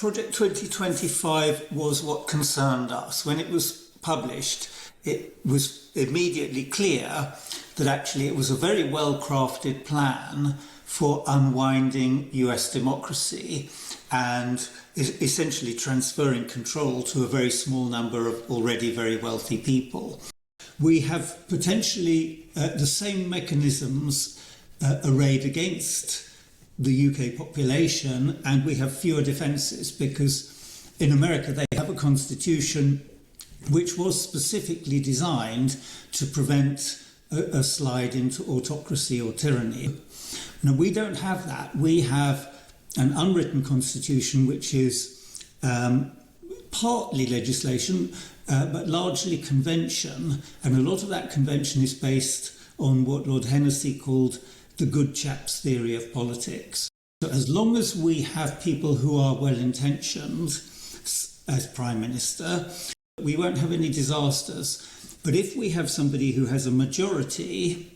Project 2025 was what concerned us. When it was published, it was immediately clear that actually it was a very well-crafted plan for unwinding US democracy and essentially transferring control to a very small number of already very wealthy people. We have potentially the same mechanisms arrayed against the UK population, and we have fewer defences because in America they have a constitution which was specifically designed to prevent a slide into autocracy or tyranny. Now, we don't have that. We have an unwritten constitution which is partly legislation, but largely convention, and a lot of that convention is based on what Lord Hennessy called the good chaps theory of politics. So as long as we have people who are well-intentioned as Prime Minister, we won't have any disasters. But if we have somebody who has a majority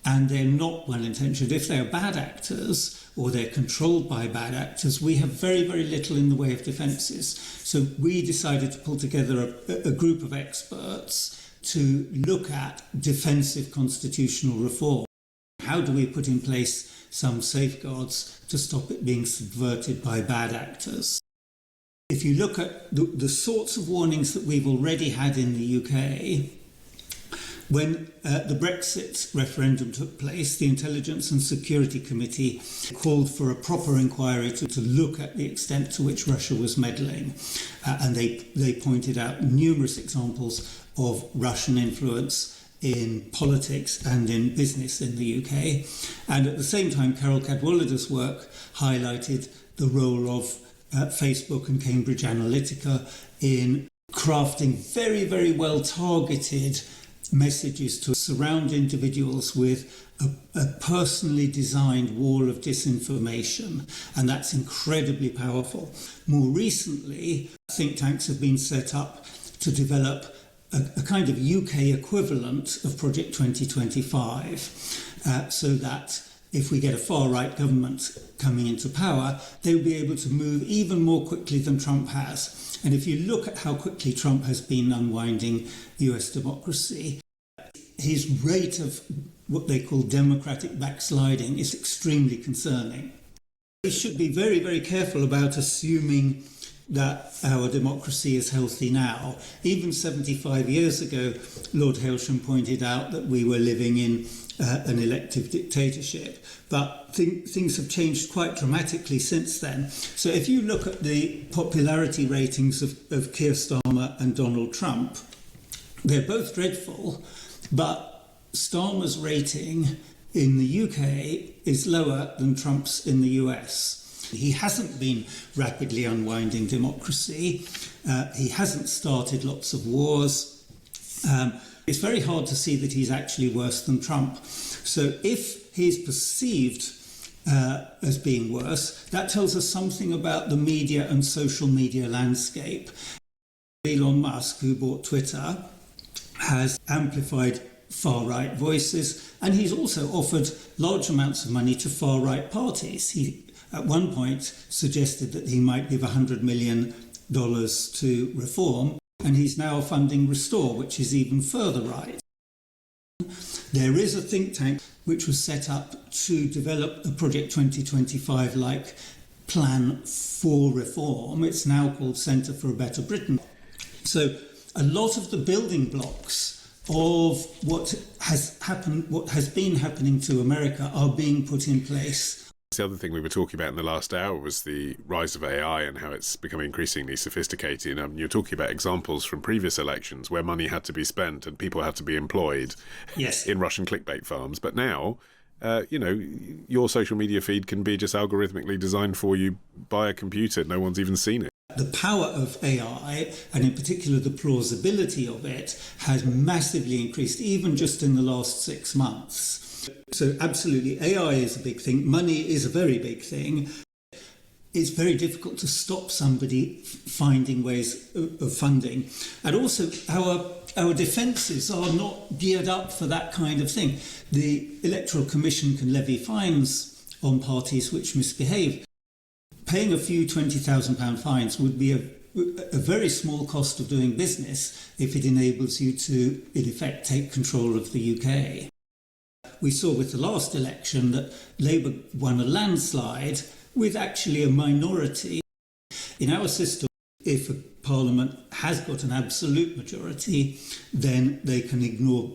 and they're not well-intentioned, if they're bad actors or they're controlled by bad actors, we have very, very little in the way of defences. So we decided to pull together a group of experts to look at defensive constitutional reform. How do we put in place some safeguards to stop it being subverted by bad actors? If you look at the sorts of warnings that we've already had in the UK, when the Brexit referendum took place, the Intelligence and Security Committee called for a proper inquiry to look at the extent to which Russia was meddling. And they pointed out numerous examples of Russian influence in politics and in business in the UK. And at the same time, Carol Cadwallader's work highlighted the role of Facebook and Cambridge Analytica in crafting very, very well targeted messages to surround individuals with a personally designed wall of disinformation, and that's incredibly powerful. More recently, think tanks have been set up to develop a kind of UK equivalent of Project 2025, so that if we get a far-right government coming into power, they'll be able to move even more quickly than Trump has. And if you look at how quickly Trump has been unwinding US democracy, his rate of what they call democratic backsliding is extremely concerning. We should be very, very careful about assuming that our democracy is healthy now. Even 75 years ago, Lord Hailsham pointed out that we were living in an elective dictatorship, but things have changed quite dramatically since then. So if you look at the popularity ratings of Keir Starmer and Donald Trump, they're both dreadful, but Starmer's rating in the UK is lower than Trump's in the US. He hasn't been rapidly unwinding democracy. He hasn't started lots of wars. It's very hard to see that he's actually worse than Trump. So if he's perceived as being worse, that tells us something about the media and social media landscape. Elon Musk, who bought Twitter, has amplified far-right voices, and he's also offered large amounts of money to far-right parties. He, at one point, suggested that he might give $100 million to Reform, and he's now funding Restore, which is even further right. There is a think tank which was set up to develop a Project 2025-like plan for reform. It's now called Centre for a Better Britain. So a lot of the building blocks of what has been happening to America are being put in place. The other thing we were talking about in the last hour was the rise of AI and how it's becoming increasingly sophisticated. You're talking about examples from previous elections where money had to be spent and people had to be employed in Russian clickbait farms. But now, your social media feed can be just algorithmically designed for you by a computer. No one's even seen it. The power of AI, and in particular the plausibility of it, has massively increased, even just in the last 6 months. So absolutely, AI is a big thing. Money is a very big thing. It's very difficult to stop somebody finding ways of funding. And also, our defences are not geared up for that kind of thing. The Electoral Commission can levy fines on parties which misbehave. paying a few £20,000 fines would be a very small cost of doing business if it enables you to, in effect, take control of the UK. We saw with the last election that Labour won a landslide with actually a minority. In our system, if a parliament has got an absolute majority, then they can ignore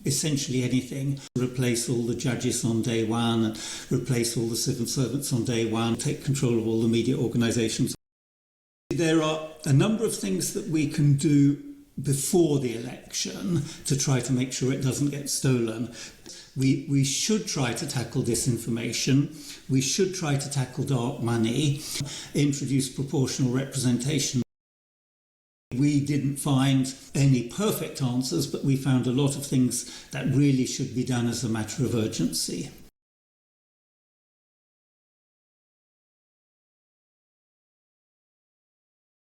essentially anything, replace all the judges on day one, and replace all the civil servants on day one, take control of all the media organisations. There are a number of things that we can do before the election to try to make sure it doesn't get stolen. We should try to tackle disinformation. We should try to tackle dark money, introduce proportional representation. We didn't find any perfect answers, but we found a lot of things that really should be done as a matter of urgency.